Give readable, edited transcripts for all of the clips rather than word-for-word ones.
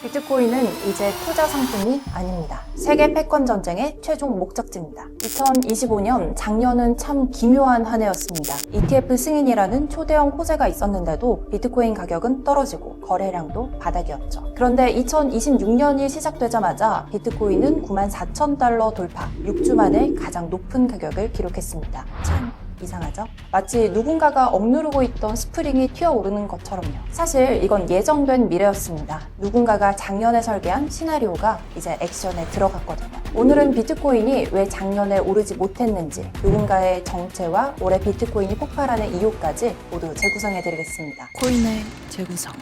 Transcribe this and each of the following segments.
비트코인은 이제 투자 상품이 아닙니다. 세계 패권 전쟁의 최종 목적지입니다. 2025년 작년은 참 기묘한 한 해였습니다. ETF 승인이라는 초대형 호재가 있었는데도 비트코인 가격은 떨어지고 거래량도 바닥이었죠. 그런데 2026년이 시작되자마자 비트코인은 94,000달러 돌파, 6주 만에 가장 높은 가격을 기록했습니다. 참 이상하죠? 마치 누군가가 억누르고 있던 스프링이 튀어오르는 것처럼요. 사실 이건 예정된 미래였습니다. 누군가가 작년에 설계한 시나리오가 이제 액션에 들어갔거든요. 오늘은 비트코인이 왜 작년에 오르지 못했는지, 누군가의 정체와 올해 비트코인이 폭발하는 이유까지 모두 재구성해드리겠습니다. 코인의 재구성.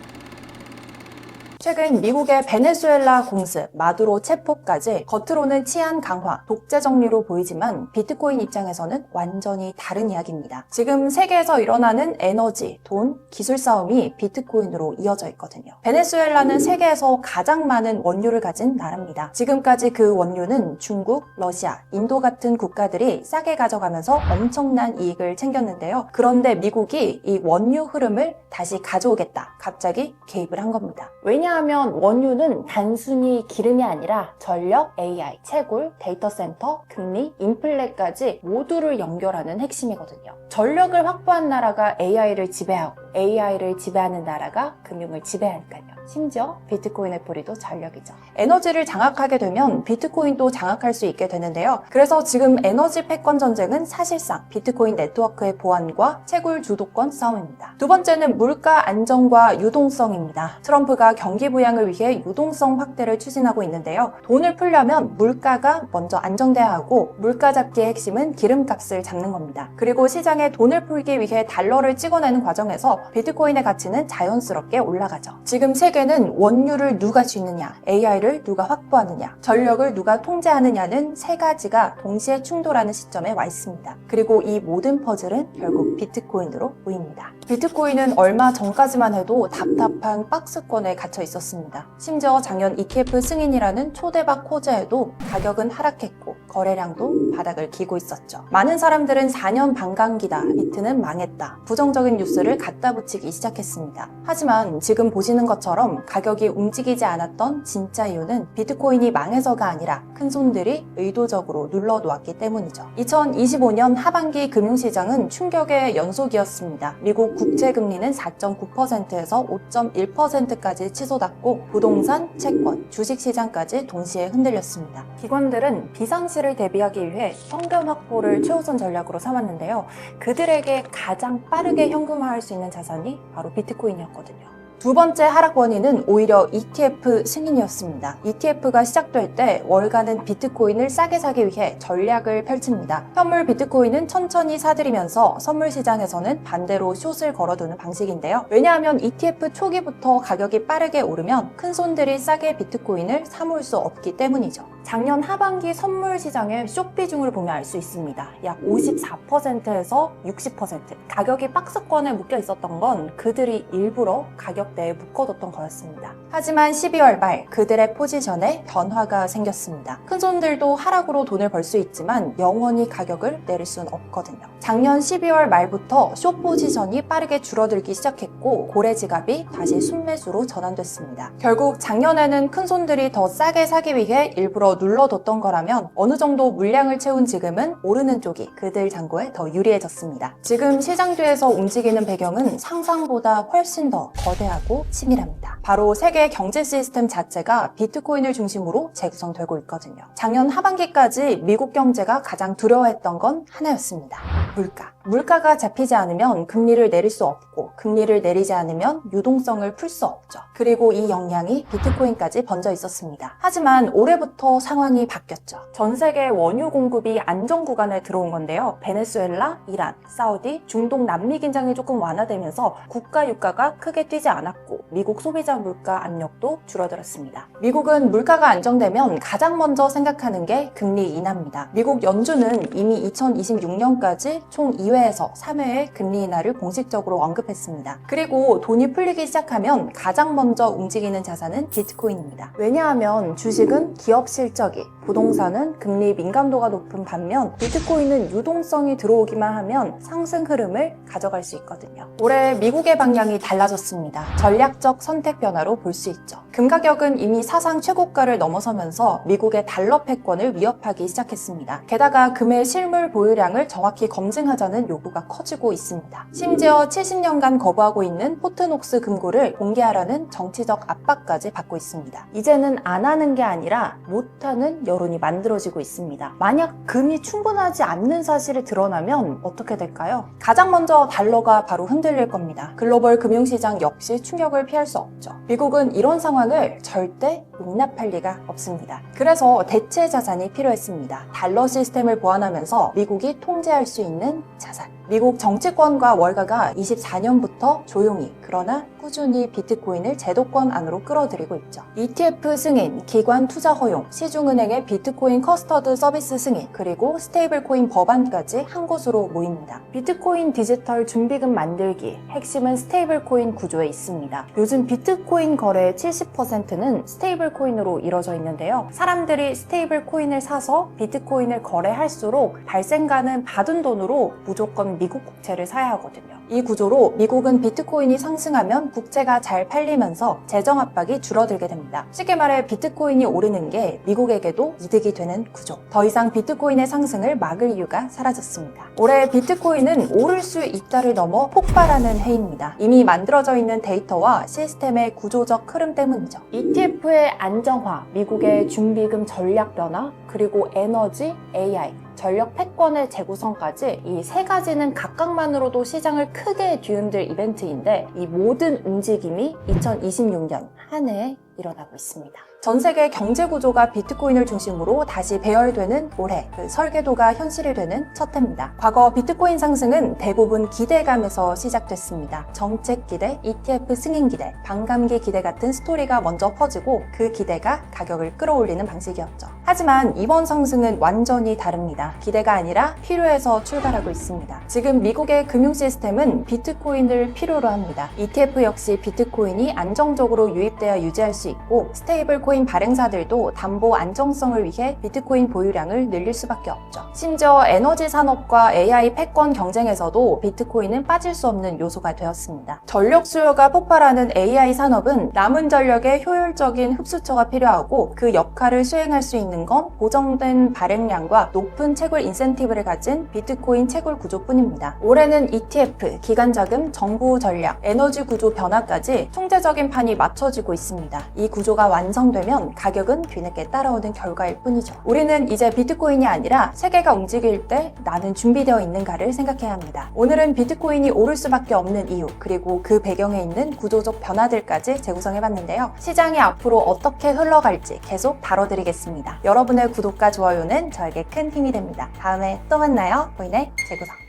최근 미국의 베네수엘라 공습, 마두로 체포까지 겉으로는 치안 강화, 독재 정리로 보이지만 비트코인 입장에서는 완전히 다른 이야기입니다. 지금 세계에서 일어나는 에너지, 돈, 기술 싸움이 비트코인으로 이어져 있거든요. 베네수엘라는 세계에서 가장 많은 원유를 가진 나라입니다. 지금까지 그 원유는 중국, 러시아, 인도 같은 국가들이 싸게 가져가면서 엄청난 이익을 챙겼는데요. 그런데 미국이 이 원유 흐름을 다시 가져오겠다. 갑자기 개입을 한 겁니다. 왜냐하면 원유는 단순히 기름이 아니라 전력, AI, 채굴, 데이터 센터, 금리, 인플레까지 모두를 연결하는 핵심이거든요. 전력을 확보한 나라가 AI를 지배하고 AI를 지배하는 나라가 금융을 지배하니까요. 심지어 비트코인의 뿌리도 전력이죠. 에너지를 장악하게 되면 비트코인도 장악할 수 있게 되는데요. 그래서 지금 에너지 패권 전쟁은 사실상 비트코인 네트워크의 보안과 채굴 주도권 싸움입니다. 두 번째는 물가 안정과 유동성입니다. 트럼프가 경기 부양을 위해 유동성 확대를 추진하고 있는데요. 돈을 풀려면 물가가 먼저 안정돼야 하고 물가 잡기의 핵심은 기름값을 잡는 겁니다. 그리고 시장에 돈을 풀기 위해 달러를 찍어내는 과정에서 비트코인의 가치는 자연스럽게 올라가죠. 지금 세계는 원유를 누가 쥐느냐, AI를 누가 확보하느냐, 전력을 누가 통제하느냐는 세 가지가 동시에 충돌하는 시점에 와 있습니다. 그리고 이 모든 퍼즐은 결국 비트코인으로 모입니다. 비트코인은 얼마 전까지만 해도 답답한 박스권에 갇혀 있었습니다. 심지어 작년 ETF 승인이라는 초대박 호재에도 가격은 하락했고 거래량도 바닥을 기고 있었죠. 많은 사람들은 4년 반감기다, 비트는 망했다, 부정적인 뉴스를 갖다 붙이기 시작했습니다. 하지만 지금 보시는 것처럼 가격이 움직이지 않았던 진짜 이유는 비트코인이 망해서가 아니라 큰손들이 의도적으로 눌러놓았기 때문이죠. 2025년 하반기 금융시장은 충격의 연속이었습니다. 미국 국채금리는 4.9%에서 5.1%까지 치솟았고 부동산, 채권, 주식시장까지 동시에 흔들렸습니다. 기관들은 비상시를 대비하기 위해 성금 확보를 최우선 전략으로 삼았는데요. 그들에게 가장 빠르게 현금화할 수 있는 자산이 바로 비트코인이었거든요. 두 번째 하락 원인은 오히려 ETF 승인이었습니다. ETF가 시작될 때 월가는 비트코인을 싸게 사기 위해 전략을 펼칩니다. 현물 비트코인은 천천히 사들이면서 선물 시장에서는 반대로 숏을 걸어두는 방식인데요. 왜냐하면 ETF 초기부터 가격이 빠르게 오르면 큰손들이 싸게 비트코인을 사모을 수 없기 때문이죠. 작년 하반기 선물 시장의 숏 비중을 보면 알 수 있습니다. 약 54%에서 60%. 가격이 박스권에 묶여 있었던 건 그들이 일부러 가격대에 묶어뒀던 거였습니다. 하지만 12월 말 그들의 포지션에 변화가 생겼습니다. 큰손들도 하락으로 돈을 벌 수 있지만 영원히 가격을 내릴 수는 없거든요. 작년 12월 말부터 숏 포지션이 빠르게 줄어들기 시작했고 고래 지갑이 다시 순매수로 전환됐습니다. 결국 작년에는 큰손들이 더 싸게 사기 위해 일부러 눌러뒀던 거라면 어느 정도 물량을 채운 지금은 오르는 쪽이 그들 잔고에 더 유리해졌습니다. 지금 시장 뒤에서 움직이는 배경은 상상보다 훨씬 더 거대하고 치밀합니다. 바로 세계 경제 시스템 자체가 비트코인을 중심으로 재구성되고 있거든요. 작년 하반기까지 미국 경제가 가장 두려워했던 건 하나였습니다. 물가. 물가가 잡히지 않으면 금리를 내릴 수 없고 금리를 내리지 않으면 유동성을 풀 수 없죠. 그리고 이 영향이 비트코인까지 번져 있었습니다. 하지만 올해부터 상황이 바뀌었죠. 전 세계 원유 공급이 안정 구간에 들어온 건데요. 베네수엘라, 이란, 사우디, 중동 남미 긴장이 조금 완화되면서 국가 유가가 크게 뛰지 않았고 미국 소비자 물가 압력도 줄어들었습니다. 미국은 물가가 안정되면 가장 먼저 생각하는 게 금리 인하입니다. 미국 연준은 이미 2026년까지 총 2회에서 3회의 금리 인하를 공식적으로 언급했습니다. 그리고 돈이 풀리기 시작하면 가장 먼저 움직이는 자산은 비트코인입니다. 왜냐하면 주식은 기업 실적이 부동산은 금리 민감도가 높은 반면 비트코인은 유동성이 들어오기만 하면 상승 흐름을 가져갈 수 있거든요. 올해 미국의 방향이 달라졌습니다. 전략적 선택 변화로 볼 수 있죠. 금 가격은 이미 사상 최고가를 넘어서면서 미국의 달러 패권을 위협하기 시작했습니다. 게다가 금의 실물 보유량을 정확히 검증하자는 요구가 커지고 있습니다. 심지어 70년간 거부하고 있는 포트녹스 금고를 공개하라는 정치적 압박까지 받고 있습니다. 이제는 안 하는 게 아니라 못하는 여론이 만들어지고 있습니다. 만약 금이 충분하지 않는 사실이 드러나면 어떻게 될까요? 가장 먼저 달러가 바로 흔들릴 겁니다. 글로벌 금융시장 역시 충격을 피할 수 없죠. 미국은 이런 상황을 절대 용납할 리가 없습니다. 그래서 대체 자산이 필요했습니다. 달러 시스템을 보완하면서 미국이 통제할 수 있는 자산. 미국 정치권과 월가가 24년부터 조용히 그러나 꾸준히 비트코인을 제도권 안으로 끌어들이고 있죠. ETF 승인, 기관 투자 허용, 시중은행의 비트코인 커스터드 서비스 승인, 그리고 스테이블코인 법안까지 한 곳으로 모입니다. 비트코인 디지털 준비금 만들기, 핵심은 스테이블코인 구조에 있습니다. 요즘 비트코인 거래의 70%는 스테이블코인으로 이루어져 있는데요. 사람들이 스테이블코인을 사서 비트코인을 거래할수록 발생가는 받은 돈으로 무조건 미국 국채를 사야 하거든요. 이 구조로 미국은 비트코인이 상승하면 국채가 잘 팔리면서 재정 압박이 줄어들게 됩니다. 쉽게 말해 비트코인이 오르는 게 미국에게도 이득이 되는 구조. 더 이상 비트코인의 상승을 막을 이유가 사라졌습니다. 올해 비트코인은 오를 수 있다를 넘어 폭발하는 해입니다. 이미 만들어져 있는 데이터와 시스템의 구조적 흐름 때문이죠. ETF의 안정화, 미국의 준비금 전략 변화, 그리고 에너지, AI, 전력 패권의 재구성까지 이 세 가지는 각각만으로도 시장을 크게 뒤흔들 이벤트인데 이 모든 움직임이 2026년 한 해에 일어나고 있습니다. 전 세계 경제 구조가 비트코인을 중심으로 다시 배열되는 올해, 그 설계도가 현실이 되는 첫 해입니다. 과거 비트코인 상승은 대부분 기대감에서 시작됐습니다. 정책 기대, ETF 승인 기대, 반감기 기대 같은 스토리가 먼저 퍼지고 그 기대가 가격을 끌어올리는 방식이었죠. 하지만 이번 상승은 완전히 다릅니다. 기대가 아니라 필요해서 출발하고 있습니다. 지금 미국의 금융 시스템은 비트코인을 필요로 합니다. ETF 역시 비트코인이 안정적으로 유입되어 유지할 수 있고 스테이블 코인 발행사들도 담보 안정성을 위해 비트코인 보유량을 늘릴 수밖에 없죠. 심지어 에너지 산업과 AI 패권 경쟁에서도 비트코인은 빠질 수 없는 요소가 되었습니다. 전력 수요가 폭발하는 AI 산업은 남은 전력의 효율적인 흡수처가 필요하고 그 역할을 수행할 수 있는 건 보정된 발행량과 높은 채굴 인센티브를 가진 비트코인 채굴 구조뿐입니다. 올해는 ETF, 기관자금, 정부 전략, 에너지 구조 변화까지 총체적인 판이 맞춰지고 있습니다. 이 구조가 완성되면 가격은 뒤늦게 따라오는 결과일 뿐이죠. 우리는 이제 비트코인이 아니라 세계가 움직일 때 나는 준비되어 있는가를 생각해야 합니다. 오늘은 비트코인이 오를 수밖에 없는 이유, 그리고 그 배경에 있는 구조적 변화들까지 재구성해봤는데요. 시장이 앞으로 어떻게 흘러갈지 계속 다뤄드리겠습니다. 여러분의 구독과 좋아요는 저에게 큰 힘이 됩니다. 다음에 또 만나요. 코인의 재구성.